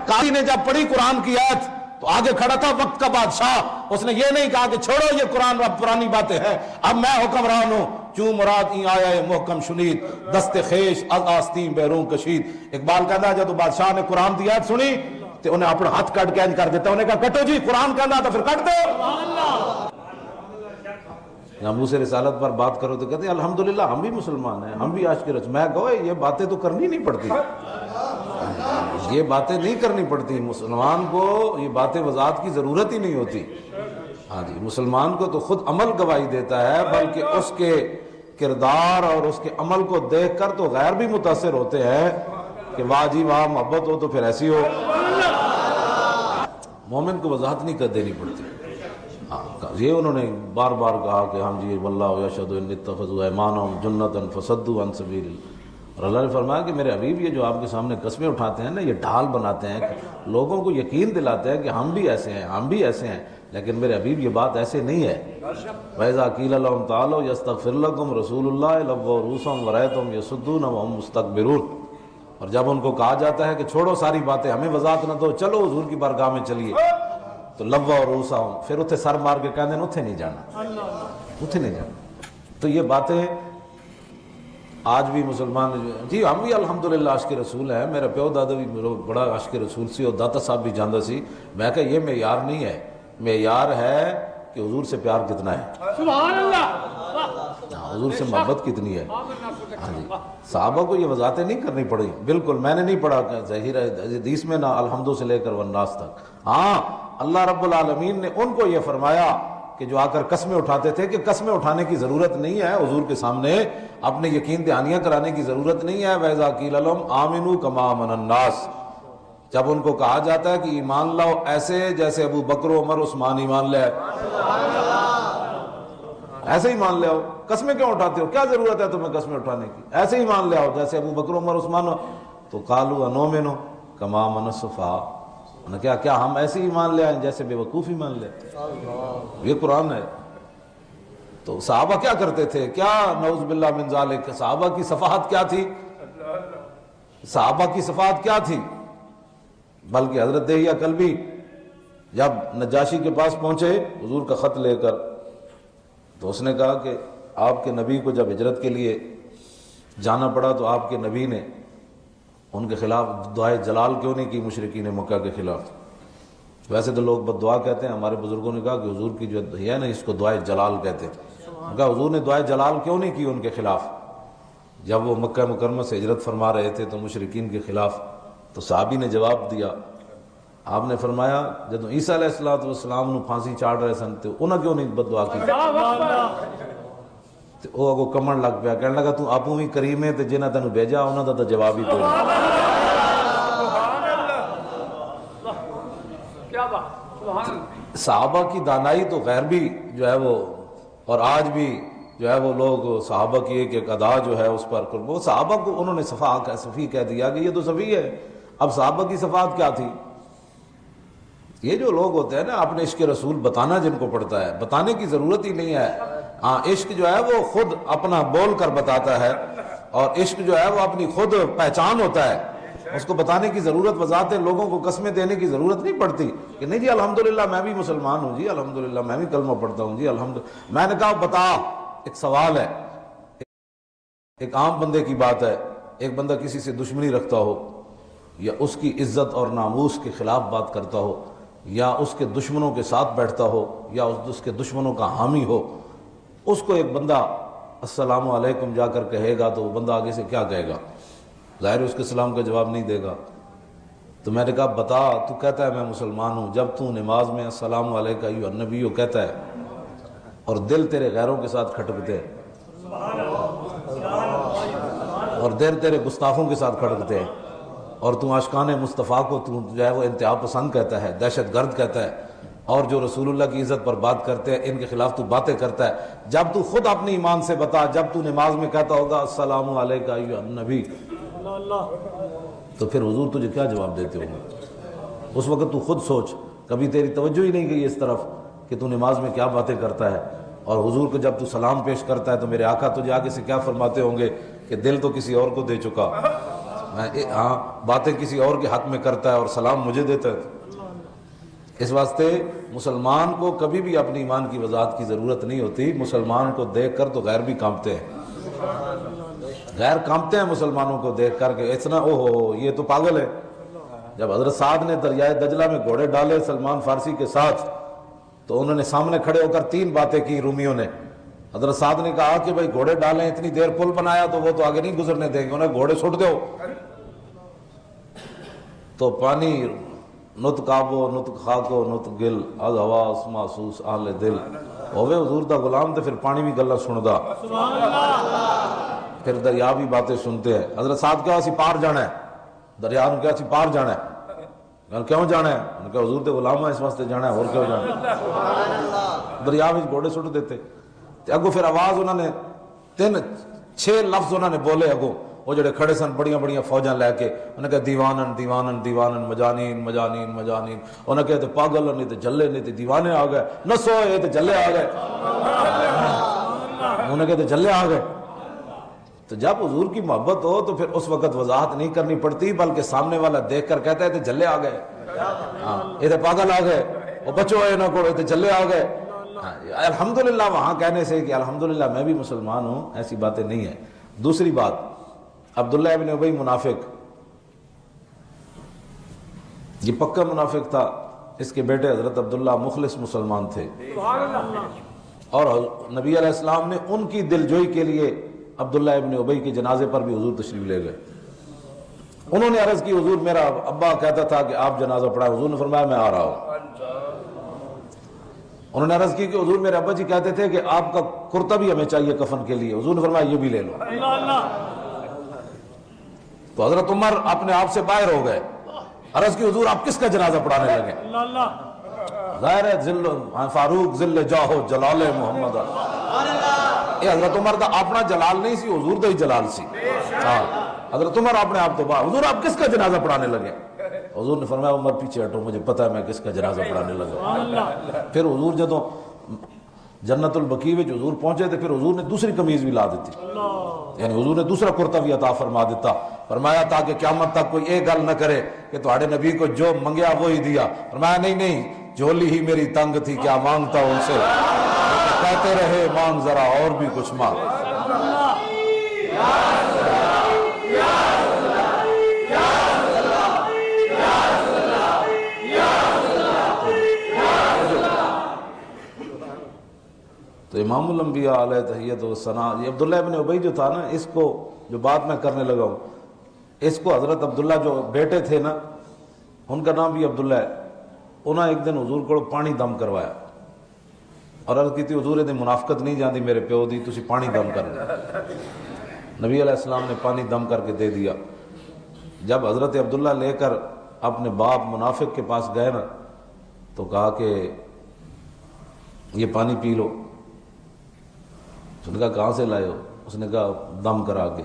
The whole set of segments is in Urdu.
قاری نے جب پڑھی قرآن کی آیت تو آگے کھڑا تھا وقت کا بادشاہ، اس نے یہ نہیں کہا کہ چھوڑو یہ قرآن اب پرانی باتیں ہیں، اب میں حکمران ہوں، چوں مراد این آیا ہے محکم شنید دست خیش از آستین بیرون کشید۔ اقبال کہتا ہے جب تو بادشاہ نے قرآن کی آیت سنی تو انہیں اپنا ہاتھ کٹ کے کر دیتا، انہیں کہا کٹو جی، قرآن کہنا تو پھر کٹ دو۔ ناموس رسالت پر بات کرو تو کہتے ہیں الحمدللہ ہم بھی مسلمان ہیں، ہم بھی عاشق رسول۔ میں کہو یہ باتیں تو کرنی نہیں پڑتی، یہ باتیں نہیں کرنی پڑتی، مسلمان کو یہ باتیں وضاحت کی ضرورت ہی نہیں ہوتی۔ ہاں جی، مسلمان کو تو خود عمل گواہی دیتا ہے، بلکہ اس کے کردار اور اس کے عمل کو دیکھ کر تو غیر بھی متاثر ہوتے ہیں کہ واہ جی واہ، محبت ہو تو پھر ایسی ہو۔ مومن کو وضاحت نہیں کر دینی پڑتی۔ یہ انہوں نے بار بار کہا کہ ہم جی واللہ یشہد ان اتخذوا ایمانہم جنۃ فصدوا عن سبیل اللہ، اور اللہ نے فرمایا کہ میرے حبیب یہ جو آپ کے سامنے قسمیں اٹھاتے ہیں نا، یہ ڈھال بناتے ہیں، لوگوں کو یقین دلاتے ہیں کہ ہم بھی ایسے ہیں، ہم بھی ایسے ہیں، لیکن میرے حبیب یہ بات ایسے نہیں ہے۔ وَإِذَا قِيلَ لَهُمْ تَعَالَوْا يَسْتَغْفِرْ لَكُمْ رَسُولُ اللَّهِ لَوَّوْا رُءُوسَهُمْ وَرَأَيْتَهُمْ يَصُدُّونَ وَهُمْ مُسْتَكْبِرُونَ، اور جب ان کو کہا جاتا ہے کہ چھوڑو ساری باتیں، ہمیں وضاحت نہ دو، چلو حضور کی بارگاہ میں چلیے، تو لَوَّوْا رُءُوسَهُمْ، پھر اتھے سر مار کے کہتے ہیں اتھے نہیں جانا، اتھے نہیں جانا۔ تو یہ باتیں آج بھی مسلمان جی ہم بھی الحمدللہ عاشق رسول ہیں، میرا پیو دادا بھی بڑا عاشق رسول سی اور داتا صاحب بھی جاندہ سی۔ میں کہا یہ معیار نہیں ہے، معیار ہے کہ حضور سے پیار کتنا ہے، سبحان اللہ، حضور سے محبت کتنی ہے۔ ہاں جی، صحابہ کو یہ وضاحتیں نہیں کرنی پڑی، بالکل میں نے نہیں پڑھا ظاہر ہے حدیث میں نہ الحمدو سے لے کر والناس تک۔ ہاں اللہ رب العالمین نے ان کو یہ فرمایا کہ جو آ کر قسمیں اٹھاتے تھے کہ قسمیں اٹھانے کی ضرورت نہیں ہے، حضور کے سامنے اپنے یقین دہانیاں کرانے کی ضرورت نہیں ہے۔ وَإِذَا قِيلَ لَهُمْ آمِنُوا كَمَا آمَنَ النَّاسُ، جب ان کو کہا جاتا ہے کہ ایمان لاؤ ایسے جیسے ابو بکر و عمر عثمان ایمان لے، ایسے ایمان لے آؤ، قسمیں کیوں اٹھاتے ہو، کیا ضرورت ہے تمہیں قسمیں اٹھانے کی، ایسے ایمان لے آؤ جیسے ابو بکر و عمر عثمان۔ تو قالوا انؤمن كما آمن السفہاء، کیا ہم ایسے ایمان لے آئیں جیسے بے وقوف ایمان لے؟ یہ قرآن ہے۔ تو صحابہ کیا کرتے تھے، کیا نعوذ باللہ من ذالک، صحابہ کی صفحات کیا تھی، صحابہ کی صفحات کیا تھی؟ بلکہ حضرت دہیہ کلبی جب نجاشی کے پاس پہنچے حضور کا خط لے کر، تو اس نے کہا کہ آپ کے نبی کو جب ہجرت کے لیے جانا پڑا تو آپ کے نبی نے ان کے خلاف دعائے جلال کیوں نہیں کی مشرکین مکہ کے خلاف؟ ویسے تو لوگ بد دعا کہتے ہیں، ہمارے بزرگوں نے کہا کہ حضور کی جو ہے نا اس کو دعائے جلال کہتے ہیں۔ کہا حضور نے دعائے جلال کیوں نہیں کی ان کے خلاف جب وہ مکہ مکرمہ سے ہجرت فرما رہے تھے تو مشرکین کے خلاف؟ تو صحابی نے جواب دیا، آپ نے فرمایا جب عیسیٰ علیہ السلام نو پھانسی چاڑ رہے سن تو انہاں کیوں نہیں بد دعا کی؟ وہ اگو کمن لگ پیا، کہنے لگا تو آپ بھی کریم ہے تے جنہاں تینوں بھیجا انہاں دا تو جواب ہی کوئی نہیں۔ صحابہ کی دانائی تو غیر بھی جو ہے وہ، اور آج بھی جو ہے وہ لوگ صحابہ کی ایک ادا جو ہے اس پر وہ صحابہ کو انہوں نے صفی کہہ دیا کہ یہ تو صفی ہے۔ اب صحابہ کی صفات کیا تھی؟ یہ جو لوگ ہوتے ہیں نا اپنے عشق رسول بتانا جن کو پڑتا ہے، بتانے کی ضرورت ہی نہیں ہے۔ ہاں عشق جو ہے وہ خود اپنا بول کر بتاتا ہے، اور عشق جو ہے وہ اپنی خود پہچان ہوتا ہے، اس کو بتانے کی ضرورت، وضاحت لوگوں کو قسمیں دینے کی ضرورت نہیں پڑتی کہ نہیں جی الحمدللہ میں بھی مسلمان ہوں جی، الحمدللہ میں بھی کلمہ پڑھتا ہوں جی الحمدللہ۔ میں نے کہا بتا، ایک سوال ہے، ایک عام بندے کی بات ہے، ایک بندہ کسی سے دشمنی رکھتا ہو یا اس کی عزت اور ناموس کے خلاف بات کرتا ہو یا اس کے دشمنوں کے ساتھ بیٹھتا ہو یا اس کے دشمنوں کا حامی ہو، اس کو ایک بندہ السلام علیکم جا کر کہے گا تو وہ بندہ آگے سے کیا کہے گا؟ ظاہر اس کے سلام کا جواب نہیں دے گا۔ تو میں نے کہا بتا، تو کہتا ہے میں مسلمان ہوں، جب تو نماز میں السلام علیکم ایھا النبی کہتا ہے اور دل تیرے غیروں کے ساتھ کھٹکتے ہیں اور دل تیرے گستاخوں کے ساتھ کھٹکتے ہیں، اور تو عاشقان مصطفیٰ کو تو جو ہے وہ انتہا پسند کہتا ہے، دہشت گرد کہتا ہے، اور جو رسول اللہ کی عزت پر بات کرتے ہیں ان کے خلاف تو باتیں کرتا ہے، جب تو خود اپنی ایمان سے بتا، جب تو نماز میں کہتا ہوگا السلام علیکم ایھا النبی، تو پھر حضور تجھے کیا جواب دیتے ہوں گے؟ اس وقت تو خود سوچ، کبھی تیری توجہ ہی نہیں گئی اس طرف کہ تو نماز میں کیا باتیں کرتا ہے، اور حضور کو جب تو سلام پیش کرتا ہے تو میرے آقا تجھے آگے سے کیا فرماتے ہوں گے کہ دل تو کسی اور کو دے چکا۔ ہاں باتیں کسی اور کے حق میں کرتا ہے اور سلام مجھے دیتا ہے. اس واسطے مسلمان کو کبھی بھی اپنی ایمان کی وضاحت کی ضرورت نہیں ہوتی. مسلمان کو دیکھ کر تو غیر بھی کانپتے ہیں, غیر کانپتے ہیں مسلمانوں کو دیکھ کر کہ اتنا او ہو یہ تو پاگل ہے. جب حضرت سعد نے دریائے دجلہ میں گھوڑے ڈالے سلمان فارسی کے ساتھ تو انہوں نے سامنے کھڑے ہو کر 3 باتیں کی رومیوں نے. حضرت سعد نے کہا کہ بھائی گھوڑے ڈالیں, اتنی دیر پل بنایا تو وہ تو آگے نہیں گزرنے دیں گے, انہیں گھوڑے چھوڑ دو. تو پانی نت کعبو نت خاکو نت گل از حواس محسوس آل دل ہوئے حضور دا غلام تے پھر پانی بھی گلا سندا, پھر دریا بھی باتیں سنتے ہیں. حضرت سعد کہا اسی پار جانا ہے, دریا نے کہا اسی پار جانا ہے. کیوں جانا ہے؟ انہوں نے کہا حضور دے غلام ہے اس واسطے جانا ہے, اور کیوں جانا ہے؟ دریا میں گھوڑے سٹ دیتے. اگو پھر آواز انہوں نے 6 لفظ انہوں نے بولے. اگو وہ جڑے کھڑے سن بڑیاں بڑیاں فوجاں لے کے, انہوں نے کہا دیوانن دیوانن دیوانن مجانین مجانین مجانین. انہوں نے کہا تے پاگل نہیں تے جلے نہیں تے دیوانے آ گئے, نسو یہ تے جلے آ گئے. انہوں نے کہا تے جلے آ گئے. تو جب حضور کی محبت ہو تو پھر اس وقت وضاحت نہیں کرنی پڑتی, بلکہ سامنے والا دیکھ کر کہتا ہے تے جلے آ گئے, ہاں یہ تے پاگل آ گئے, وہ بچو ہے نہ کو تے جلے آ گئے. الحمدللہ وہاں کہنے سے کہ الحمدللہ میں بھی مسلمان ہوں, ایسی باتیں نہیں ہیں. دوسری بات, عبداللہ ابن ابی منافق, یہ پکا منافق تھا. اس کے بیٹے حضرت عبداللہ مخلص مسلمان تھے, اور نبی علیہ السلام نے ان کی دلجوئی کے لیے عبداللہ ابن ابی کے جنازے پر بھی حضور تشریف لے گئے. انہوں نے عرض کی حضور میرا ابا کہتا تھا کہ آپ جنازہ پڑھائیں. حضور نے فرمایا میں آ رہا ہوں. انہوں نے عرض کی کہ حضور میرے ابا جی کہتے تھے کہ آپ کا کرتا بھی ہمیں چاہیے کفن کے لیے. حضور نے فرمایا یہ بھی لے لو. تو حضرت عمر اپنے آپ سے باہر ہو گئے. عرض کی حضور آپ کس کا جنازہ پڑھانے لگے؟ ظاہر ہے فاروق ذل جاہو جلال محمد. یہ حضرت عمر دا اپنا جلال نہیں سی, حضور دا ہی جلال سی. حضرت عمر اپنے آپ تو باہر, حضور آپ کس کا جنازہ پڑھانے لگے؟ حضور نے فرمایا عمر پیچھے ہٹو, مجھے پتہ ہے میں کس کا جنازہ پڑھانے لگا. پھر حضور جدوں جنت البقیع میں حضور پہنچے تھے, پھر حضور نے دوسری قمیض بھی لا دیتی, یعنی حضور نے دوسرا کرتا بھی عطا فرما دیتا. فرمایا تاکہ قیامت تک کوئی ایک گل نہ کرے کہ تمہارے نبی کو جو منگیا وہی دیا. فرمایا نہیں نہیں, جھولی ہی میری تنگ تھی, کیا مانگتا ان سے, کہتے رہے مانگ ذرا اور بھی کچھ مانگ. تو امام الانبیاء علیہ تحیت و ثنا, یہ عبداللہ ابن ابی جو تھا نا, اس کو جو بات میں کرنے لگا ہوں, اس کو حضرت عبداللہ جو بیٹے تھے نا, ان کا نام بھی عبداللہ ہے. انہوں نے ایک دن حضور کو پانی دم کروایا اور عرض کی تھی حضور دے منافقت نہیں جاندی میرے پیو دی, تسی پانی دم کر دیں. نبی علیہ السلام نے پانی دم کر کے دے دیا. جب حضرت عبداللہ لے کر اپنے باپ منافق کے پاس گئے نا, تو کہا کہ یہ پانی پی لو. اس نے کہا کہاں سے لائے ہو؟ اس نے کہا دم کرا کے.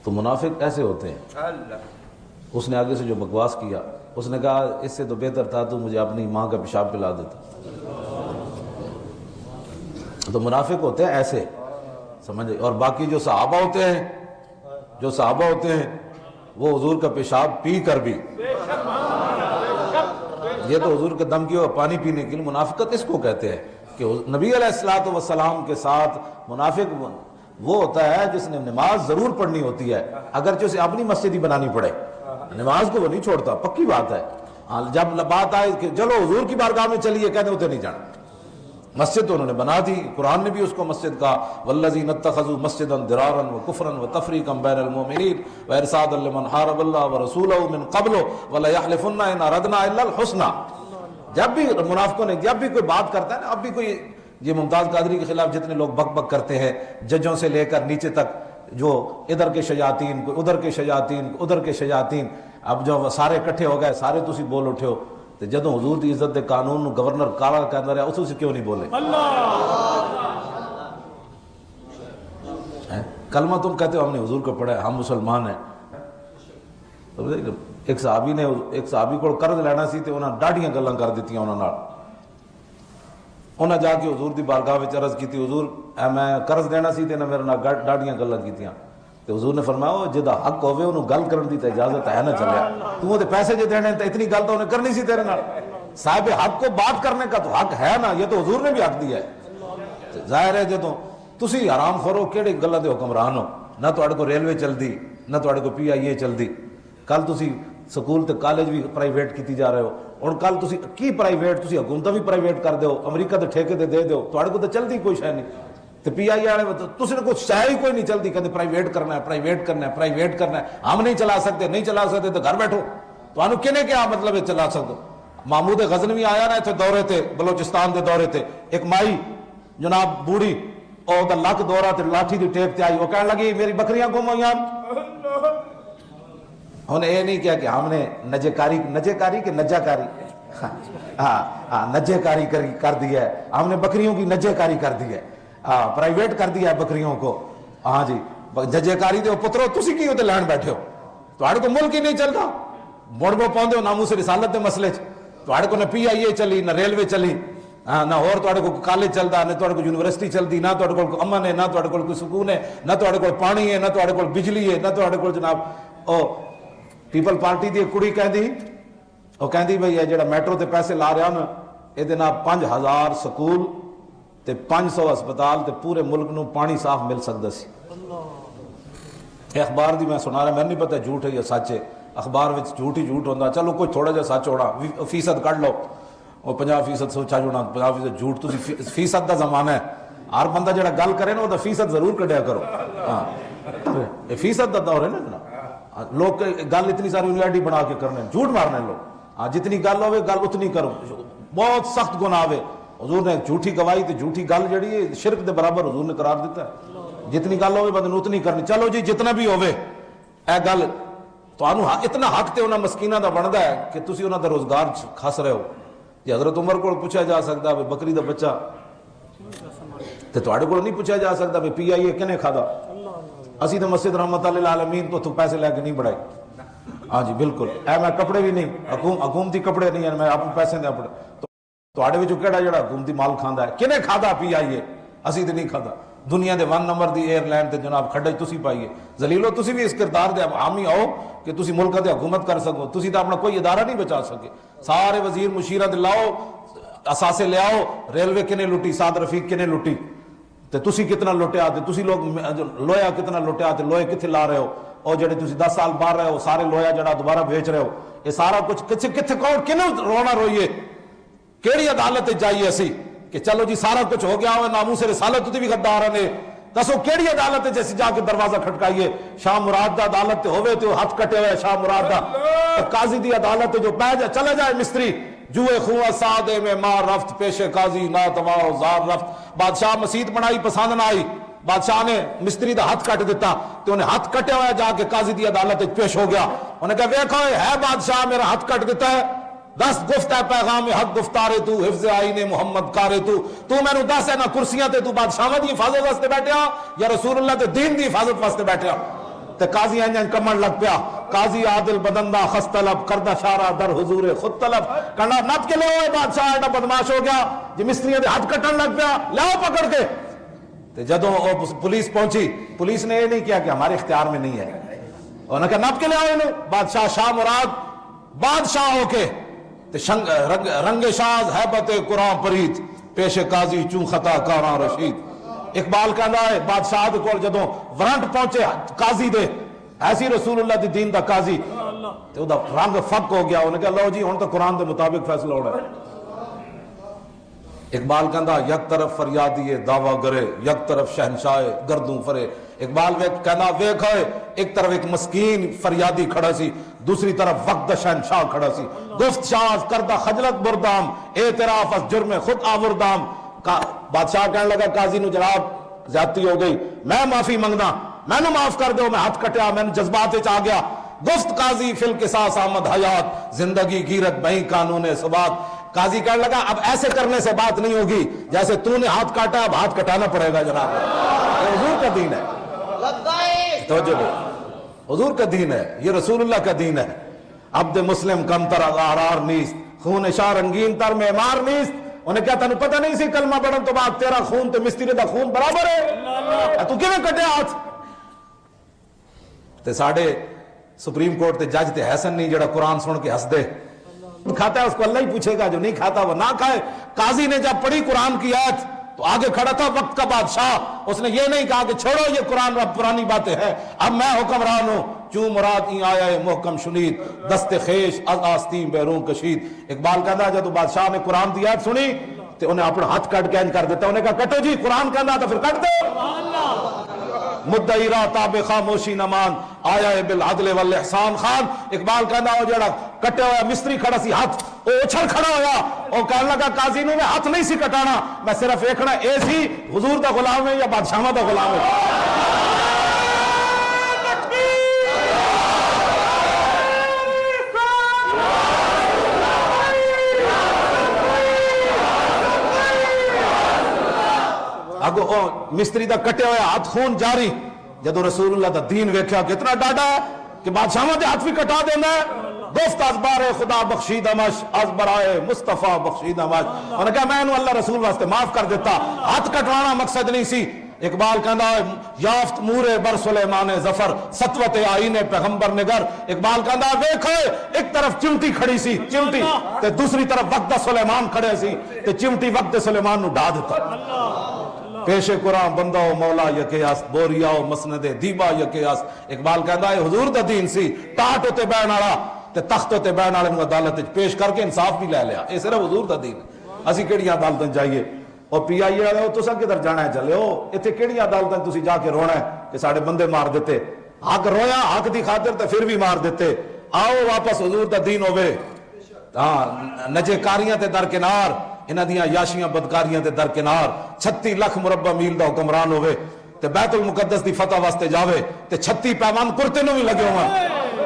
تو منافق ایسے ہوتے ہیں. اس نے آگے سے جو بکواس کیا, اس نے کہا اس سے تو بہتر تھا تو مجھے اپنی ماں کا پیشاب پلا دیتا. تو منافق ہوتے ہیں ایسے, سمجھے. اور باقی جو صحابہ ہوتے ہیں وہ حضور کا پیشاب پی کر بھی, یہ تو حضور کے دم کی ہو پانی پینے کے لیے. منافقت اس کو کہتے ہیں کہ نبی علیہ الصلوۃ والسلام کے ساتھ منافق وہ ہوتا ہے جس نے نماز ضرور پڑھنی ہوتی ہے, اگرچہ اسے اپنی مسجد ہی بنانی پڑے, نماز کو وہ نہیں چھوڑتا, پکی بات ہے. جب بات آئے کہ چلو حضور کی بارگاہ میں چلیے, کہتے ہوتے نہیں جانا. مسجد تو انہوں نے بنا دی, قرآن نے بھی اس کو مسجد کہا, والذین اتخذوا مسجدا ضرارا وکفرا وتفریقا بین المؤمنین وارصادا لمن حارب اللہ ورسولہ من قبل وليحلفن ان اردنا الا الحسنى. جب بھی منافقوں نے جب بھی کوئی بات کرتا ہے نا, اب بھی کوئی یہ ممتاز قادری کے خلاف جتنے لوگ بک بک کرتے ہیں, ججوں سے لے کر نیچے تک, جو ادھر کے شیاطین کو ادھر کے شیاطین کو ادھر کے شیاطین, اب جو سارے اکٹھے ہو گئے, سارے تسی بول اٹھے ہو. تو جدوں حضور دی عزت دے قانون گورنر کالا کہندا رہا, اس سے کیوں نہیں بولے؟ کلمہ تم کہتے ہو ہم نے حضور کو پڑھا ہے, ہم مسلمان ہیں. ایک صحابی کو قرض لینا سی, تو انہاں ڈاڈیاں گلاں کر دیتیاں انہاں نال. انہاں جا کے حضور دی بارگاہ وچ عرض کیتی, حضور میں قرض دینا سی تے انہاں میرے نال ڈاڈیاں گلاں کیتیاں. تو حضور نے فرمایا جدا حق ہوئے انہوں گل کرن دی تے اجازت ہے نہ چلیا، تو تے پیسے جے دینے تے اتنی گل تو انہیں کرنی سی تیرے نال، صاحب حق کو بات کرنے کا تو حق ہے نا، یہ تو حضور نے بھی حق دیا ہے۔ ظاہر ہے جدوں تسی حرام خورو کیڑی گلاں دے حکمران ہو، نہ تواڈے کو ریلوے چلدی نہ تواڈے کو پی آئی اے چلدی، کل تسی سکول تے کالج بھی پرائیویٹ کیتی جا رہے ہو، اور کل تسی کی پرائیویٹ تسی حکومت بھی پرائیویٹ کر دیو، امریکہ دے ٹھیکے تے دے دیو، تواڈے کو تے چلدی کوئی شے نہیں، تے پی آئی والے تسی نے کچھ شے ہی کوئی نہیں چلدی، کہتے پرائیویٹ کرنا ہے پرائیویٹ کرنا ہے پرائیویٹ کرنا ہے، ہم نہیں چلا سکتے نہیں چلا سکتے تو گھر بیٹھو، تانوں کنے کیا مطلب ہے چلا سکو۔ محمود غزنوی آیا نا اتنے دورے تے بلوچستان دے دورے تے، ایک مائی جناب بوڑھی او دا لک دورہ تے لاٹھی دی ٹیپ تے آئی، وہ کہنے لگی میری بکریاں گم ہوئی ہیں۔ انہیں یہ نہیں کیا کہ ہم نے نجے کاری کہ نجا کاری، ہاں نجے کاری کر دی ہے، ہم نے بکریوں کی نجے کاری کر دی ہے، پرائیویٹ کر دیا ہے بکریوں کو، ہاں جی نجے کاری دے پترو تسی کی ہوتے لین بیٹھے ہو، تواڈے کو ملک ہی نہیں چلتا، مڑ بو پاؤندے ہو ناموس رسالت دے مسئلے چ، تواڈے کو نہ پی آئی اے چلی نہ ریلوے چلی، نہ اور تواڈے کو کالج چلدا نہ تواڈے کو یونیورسٹی چلدی، نہ تواڈے کو امن ہے نہ تواڈے کو کوئی سکون ہے، نہ تواڈے کو پانی ہے نہ تواڈے کو بجلی ہے، نہ تواڈے کو جناب او پیپل پارٹی دی کڑی کہندی، وہ کہندی بھئی یہ جڑا میٹرو تے پیسے لا رہا نا یہ دے نال 5000 سکول تے 500 ہسپتال تے پورے ملک نو پانی صاف مل سکدا سی۔ اخبار دی میں سنا رہا، میں نہیں پتہ جھوٹ ہے یا سچ ہے، اخبار وچ جھوٹ ہی جھوٹ ہوندا، چلو کوئی تھوڑا جہا سچ ہونا، فیصد کڈ لو، وہ 50% سوچا جونا 50% جھوٹ، تسی فیصد دا زمانہ ہے، ہر بندہ جڑا گل کرے نا وہ فیصد ضرور کڈیا کرو، ہاں یہ فیصد دا دور ہے نا جناب، لوگ گل اتنی ساری یونیورسٹی بنا کے کرنے جھوٹ مارنے لوگ، ہاں جتنی گل ہوئے گل اتنی کرو، بہت سخت گناہ ہے، حضور نے جھوٹی گواہی تے جھوٹی گل جڑی ہے شرک دے برابر حضور نے قرار دیتا ہے، جتنی گل ہوئے بندے اتنی کرنی، چلو جی جتنا بھی ہوئے اے گل تانوں اتنا حق تے انہاں مسکیناں دا بندا ہے کہ تسی انہاں دا روزگار کھس رہے ہو، جی حضرت عمر کو پوچھا جا سکتا ہے بکری دا بچہ تے تواڈے کول نہیں پوچھا جا سکتا پی آئی اے کنے کھادا، اسی تو مسجد رحمت اللہ العالمین تو پیسے لے کے نہیں بڑھائی، ہاں جی بالکل، اے میں کپڑے بھی نہیں حکومتی کپڑے نہیں ہیں، میں اپنے پیسے دے اپنے، تواڈے وچوں کیڑا جڑا حکومتی مال کھاندا ہے، کنے کھادا پی آئی اے، اسی تے نہیں کھادا، دنیا دے 1 نمبر دی ایئر لائن تے جناب کھڈے تسی پائیے، ذلیلو تسی بھی اس کردار دے حامی آؤ کہ تسی ملک تے حکومت کر سکو، تسی تو اپنا کوئی ادارہ نہیں بچا سکے، سارے وزیر مشیرہ دے لاؤ، اثاثے لے آؤ، ریلوے کنے لٹی، سعد رفیق کنے لٹی، تے تسی کتنا لٹیا، تے تسی لوگ لویا کتنا لٹیا، تے لوہے کتھے لا رہے ہو، اور جڑے تسی 10 سال باہر رہے ہو سارے لویا جڑا دوبارہ بیچ رہے ہو، یہ سارا کچھ کتھے کون کنے رونا روئیے، کیڑی عدالت جائیے اسی کہ چلو جی سارا کچھ ہو گیا ہوئے، ناموس رسالت تے بھی غدار نے، دسو کیڑی عدالت جیسی جا کے دروازہ کھٹکائیے، شاہ مراد دا عدالت تے ہوئے تے ہاتھ کٹے ہوئے شاہ مراد دا، قاضی دی عدالت جو پہ جائے چلا جائے مستری، جوئے خواہ سادے میں مار رفت پیش قاضی نا تواؤ زار رفت، بادشاہ مسیت بنائی پسند نہ آئی، بادشاہ نے مستری دا ہاتھ کٹ دیتا، تو انہیں ہاتھ کٹے ہوئے جا کے قاضی دی عدالت پیش ہو گیا، انہیں کہا ویکھو ہے بادشاہ میرا ہاتھ کٹ دیتا ہے، 10 گفت ہے پیغام حق گفتارے تو، حفظ آئین محمد کارے تو میں نو 10 ہے نہ کرسیاں تے تو بادشاہ دی حفاظت واسطے بیٹھیا یا رسول اللہ تے دین دی حفاظت واسطے بیٹھیا، تے قاضی انجن کمن لگ پیا، قاضی عادل بدندہ خست طلب کردہ شارہ در حضور خود طلب، کہنا نپ کے لے ہوئے بادشاہ ایڈا بدماش ہو گیا جی مستریوں دے ہاتھ کٹن لگ پیا، لاؤ پکڑ کے، تے جدوں پولیس پہنچی، پولیس نے یہ نہیں کیا کہ ہمارے اختیار میں نہیں ہے، انہوں نے کہا نپ کے لے آؤ انہوں، بادشاہ شاہ مراد بادشاہ ہو کے رنگ شاز حیبت قرآن پرید پیش قاضی چون خطا کاراں رشید، اقبال کہنا ہے بادشاہ دے کول جدوں ورنٹ پہنچے قاضی دے ایسی رسول اللہ دی دین دا قاضی تے او دا رنگ فک ہو گیا، انہوں نے کہا لو جی ہن تو قرآن دے مطابق فیصلہ ہونا ہے، اقبال کہندا یک طرف فریادی دعویٰ گرے یک طرف شہنشاہ گردوں فرے، اقبال کہنا ویکھ ہے ایک طرف ایک مسکین فریادی کھڑا سی، دوسری طرف وقت شہنشاہ کھڑا سی، گفت شاز کردہ خجلت بردام اعتراف از جرم خود آوردام، بادشاہ کہنے لگا قاضی نو جناب زیادتی ہو گئی، میں معافی منگنا، میں نے معاف کر دو، میں ہاتھ کٹیا، میں نے جذبات آ گیا، گفت قاضی فی القصاص آمد حیات زندگی گیرت بہی قانون ثبات، قاضی کہنے لگا اب ایسے کرنے سے بات نہیں ہوگی، جیسے تو نے ہاتھ کاٹا اب ہاتھ کٹانا پڑے گا جناب، یہ حضور کا دین ہے، توجہ دو، حضور کا دین ہے، یہ رسول اللہ کا دین ہے، عبد مسلم کم تر اغارار نیست خون شاہ رنگین تر معمار نیست، انہیں کہا تنہیں پتہ نہیں سی کلمہ پڑھن تو بعد تیرا خون تے مستری دا خون برابر ہے، تو کیوں کٹے ہاتھ، تے ساڑے سپریم کورٹ تے جج تے حسن نہیں جڑا قرآن سن کے ہنس دے، کھاتا ہے اس کو اللہ ہی پوچھے گا، جو نہیں کھاتا وہ نہ کھائے۔ قاضی نے جب پڑھی قرآن کی آیت تو آگے کھڑا تھا وقت کا بادشاہ، اس نے یہ نہیں کہا کہ چھوڑو یہ قرآن اب پرانی باتیں ہیں، اب میں حکمران ہوں، چوں مراد این آیا ہے محکم شنید دست خیش از آستین بیرون کشید۔ اقبال کہتا ہے جب بادشاہ نے قرآن کی آیت سنی تو انہیں اپنا ہاتھ کٹ کے کر دیتا، انہیں کہا کٹو جی، قرآن کہنا تو پھر کٹ دو۔ مدعی را تاب خاموشی نمان آیا ہے بالعدل والاحسان خان۔ اقبال کہنا وہ جڑا کٹے ہوا مستری کھڑا سی ہاتھ وہ اچھل کھڑا ہوا اور کہنے لگا قاضی نے میں ہاتھ نہیں سی کٹانا، میں صرف ایکھنا اے سی حضور دا غلام ہے یا بادشاہ دا غلام ہے۔ اگو مستری دا کٹے ہوئے ہاتھ خون جاری، جدو رسول اللہ دا دین ویکھیا کتنا ڈاڈا ہے کہ بادشاہوں دے ہاتھ بھی کٹا دینا ہے۔ گفت از بار خدا بخشیدمش از برائے مصطفیٰ بخشیدمش، انہوں نے کہا میں انہوں اللہ رسول واسطے معاف کر دیتا، ہاتھ کٹوانا مقصد نہیں سی۔ اقبال کہنا ہے یافت مورے بر سلیمان ظفر سطوت آئین پیغمبر نگر۔ اقبال کہنا ہے ویکھے ایک طرف چمٹی کھڑی سی چمٹی تے دوسری طرف وقت سلیمان کھڑے سی تے چمٹی وقت سلیمان نو ڈھا دیتا۔ پیش قرآن بندہ و مولا یکیاس بوریا و مسند دیبا یکیاس۔ اقبال کہتا ہے حضور دا دین سی ٹاٹ ہوتے بین آڑا تے تخت ہوتے بین آڑے نو عدالت پیش کر کے انصاف بھی لے لیا، اے صرف حضور دا دین ہے۔ اسی کیڑی عدالتیں چاہیے اور پی آئی اے والے ہو تساں کدھر جانا ہے چلے ہو، ایتھے کیڑی عدالتیں تسی جا کے رونا ہے کہ ساڑے بندے مار دیتے، حق رویا حق دی خاطر تے پھر بھی مار دیتے۔ آؤ واپس حضور دا دین ہوئے، ہاں نجے کاریاں تے درکنار، انہاں دیاں یاشیاں بدکاریاں تے درکنار، 36 لاکھ مربع میل دا حکمران ہوئے تے بیت المقدس دی فتح واسطے جاوے تے 36 پیمان کرتے نو بھی لگے ہوئے۔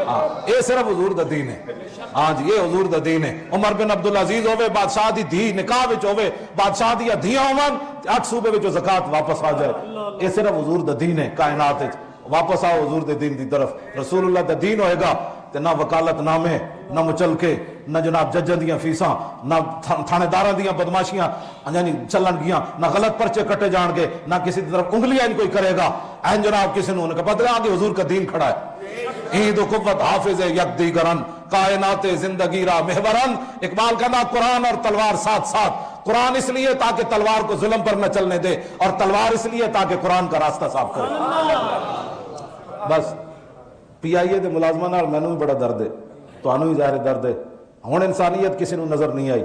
ہاں اے صرف حضور دا دین ہے، ہاں جی یہ حضور دا دین ہے۔ عمر بن عبدالعزیز ہوئے بادشاہ دی دھی نکاح وچ ہوئے، بادشاہ دی دھیاں ہوئے 8 صوبے وچ زکات واپس آ جائے، اے صرف حضور دا دین ہے۔ کائنات وچ واپس آؤ حضور دے دین دی طرف، رسول اللہ دا دین ہوئے گا تے نہ وکالت نامے، نہ مچلکے، نہ جناب ججن دیاں فیساں، نہ تھانے داراں دیاں بدماشیاں یعنی چلن گیاں، نہ غلط پرچے کٹے جان گے، نہ کسی طرف انگلیاں کوئی کرے گا، این جناب کسی نے کا بدلے آگے حضور کا دین کھڑا ہے۔ عید و قوت حافظ یک دیگرن کائنات زندگی را محورن۔ اقبال کہنا قرآن اور تلوار ساتھ ساتھ، قرآن اس لیے تاکہ تلوار کو ظلم پر نہ چلنے دے اور تلوار اس لیے تاکہ قرآن کا راستہ صاف کرے۔ بس پی آئی اے دے ملازمہ نال مینوں بھی بڑا درد ہے، تانوں بھی ظاہر درد ہے، ہن انسانیت کسی نو نظر نہیں آئی۔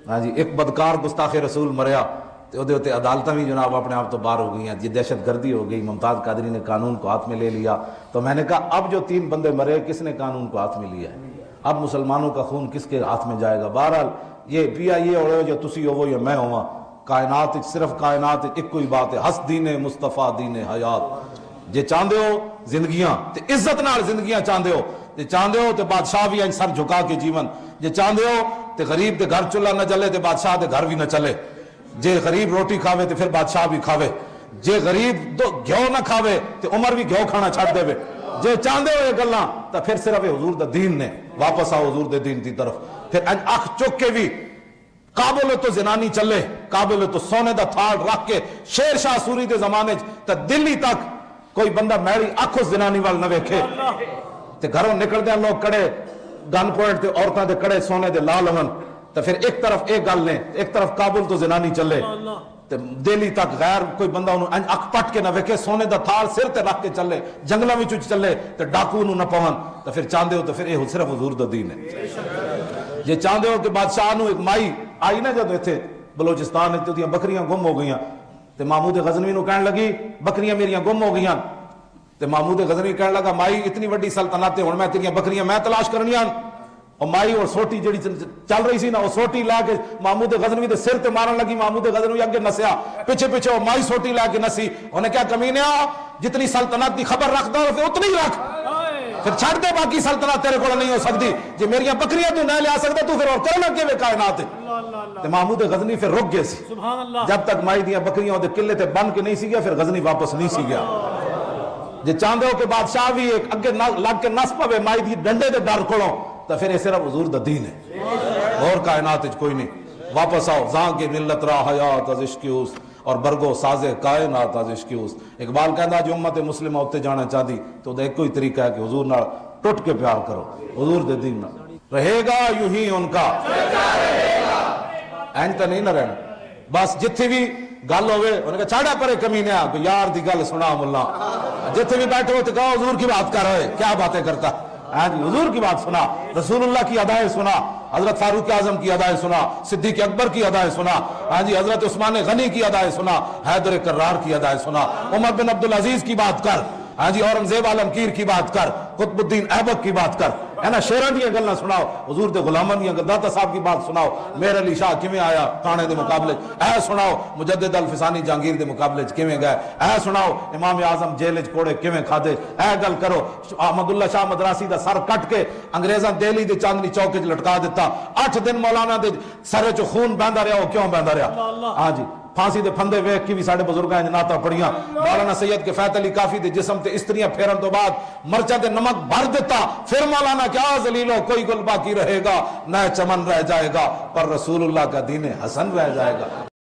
ہاں جی ایک بدکار گستاخ رسول مریا تے اودے تے عدالتاں بھی جناب اپنے آپ تو باہر ہو گئی ہیں، یہ دہشت گردی ہو گئی، ممتاز قادری نے قانون کو ہاتھ میں لے لیا۔ تو میں نے کہا اب جو 3 بندے مرے کس نے قانون کو ہاتھ میں لیا ہے، اب مسلمانوں کا خون کس کے ہاتھ میں جائے گا؟ بہرحال یہ پی آئی اے ہوئے یا تسی ہوو یا میں ہوا، کائنات صرف کائنات ایک کوئی بات ہے، ہس دین مصطفیٰ دین حیات۔ جے چاندے ہو زندگیاں تے عزت نال زندگیاں چاندے ہو، جے چاندے ہو تے بادشاہ بھی سر جھکا کے جیون، جے چاندے ہو تے غریب دے گھر چولہا نہ چلے تے بادشاہ دے گھر بھی نہ چلے، جے غریب روٹی کھاوے تے پھر بادشاہ بھی کھاوے، جے غریب گھیو نہ کھاوے تے عمر بھی گھیو کھانا چھڑ دے وے۔ جے چاندے ہو یہ گلاں تے پھر صرف حضور دا دین نے، واپس آؤ حضور دے دین دی طرف۔ پھر اکھ چک کے بھی قابل تو زنانی چلے، قابل تو سونے دا تھاڑ رکھ کے شیر شاہ سوری دے زمانے تے دلی تک کوئی بندہ میری آنکھوں زنانی وال نہ ویکھے تے گھروں نکل دے لوگ کڑے گن پوائنٹ تے عورتاں دے کڑے سونے دے لال ہون تے پھر ایک طرف ایک گل نے، ایک طرف قابل تو زنانی چلے تے دلی تک غیر کوئی بندہ انہوں اکھ پٹ کے نہ ویکھے، سونے دا تھار سر تے رکھ کے چلے، جنگلاں وچ چلے تے ڈاکو نو نہ پون تے پھر چاندے ہو تے پھر یہ صرف حضور دا دین ہے۔ یہ چاندے ہو کہ بادشاہ نو ایک مائی آئی نا جدو ایتھے بلوچستان وچ تے بکریاں گم ہو گئیاں تے محمود غزنوی نو کہن لگی بکریاں میریاں گم ہو گئیاں تے محمود غزنوی کہنے لگا مائی اتنی وڈی سلطنت ہن میں تیریاں بکریاں میں تلاش کرنیاں، اور مائی اور سوٹی جڑی چل رہی سی نا وہ سوٹی لا کے محمود غزنوی دے سر تے مارن لگی، محمود غزنوی اگے نسیا پیچھے پیچھے وہ مائی سوٹی لا کے نسی، انہیں کیا کمینیا جتنی سلطنت دی خبر رکھدا ہو اتنی رکھ، پھر چھڑ دے باقی سلطنت تیرے کو نہیں ہو سکتی، جی میریاں بکریاں تو نہ لیا سکتا تو پھر اور کرنا کے کائنات ہے۔ تے محمود غزنوی پھر رک گئے سی جب تک مائی دیاں بکریاں دے قلعے تے بن کے نہیں سی گیا، پھر غزنوی واپس نہیں سی گیا۔ جے چاندے ہو کہ بادشاہ بھی ایک اگے لگ کے نس پوے مائی دی ڈنڈے دے ڈر کولوں تو پھر یہ صرف حضور دا دین ہے اور کائنات کوئی نہیں۔ واپس آؤ زاں کے ملت را حیات از عشق اس اور برگو سازے کائنات از عشق اس. اقبال کہندا جو امت مسلمہ اتنے جانا چاہتی تو دا ایک ہی طریقہ ہے کہ حضور نال ٹوٹ کے پیار کرو, حضور دے دین نال رہے گا یوں ہی ان کا اینج تو نہیں نہ رہنا. بس جتھے بھی گل ہوئے انہیں کہا چھاڑا پرے کمینے آ کوئی یار دی گل سنا ملا, جتھے بھی بیٹھے ہو تو کہو حضور کی بات کر رہے, کیا باتیں کرتا ہے جی, حضور کی بات سنا, رسول اللہ کی ادائیں سنا, حضرت فاروق اعظم کی ادائیں سنا, صدیق اکبر کی ادائیں سنا, ہاں جی حضرت عثمان غنی کی ادائیں سنا, حیدر کرار کی ادائیں سنا, عمر بن عبدالعزیز کی بات کر, ہاں جی اورنگزیب عالمگیر کی بات کر, قطب الدین ایبک کی بات کر, ہے نا, شیراں دیاں گلاں سناؤ, حضور دے غلاماں دیاں گلاں, داتا صاحب کی بات سناؤ, میر علی شاہ کیویں آیا کانے دے مقابلے, اے سناؤ مجدد الفسانی جہانگیر دے مقابلے کیویں گئے, اے سناؤ امام اعظم جیل وچ کوڑے کیویں کھادے, اے گل کرو احمد اللہ شاہ مدراسی دا سر کٹ کے انگریزاں دہلی دے چاندنی چوک وچ لٹکا دیتا, 8 دن مولانا دے سر چ خون بہندا رہیا, وہ کیوں بہندا رہیا, ہاں جی پھانسی دے پھندے ویکھ کے بھی ساڈے بزرگاں نے نعتاں پڑھیاں, مولانا سید کے فیت علی کافی دے جسم تے استریاں پھیرن تو بعد مرچاں تے نمک بھر دیتا, پھر مولانا کیا ذلیلو کوئی گل باقی رہے گا, نہ چمن رہ جائے گا پر رسول اللہ کا دین حسن رہ جائے گا.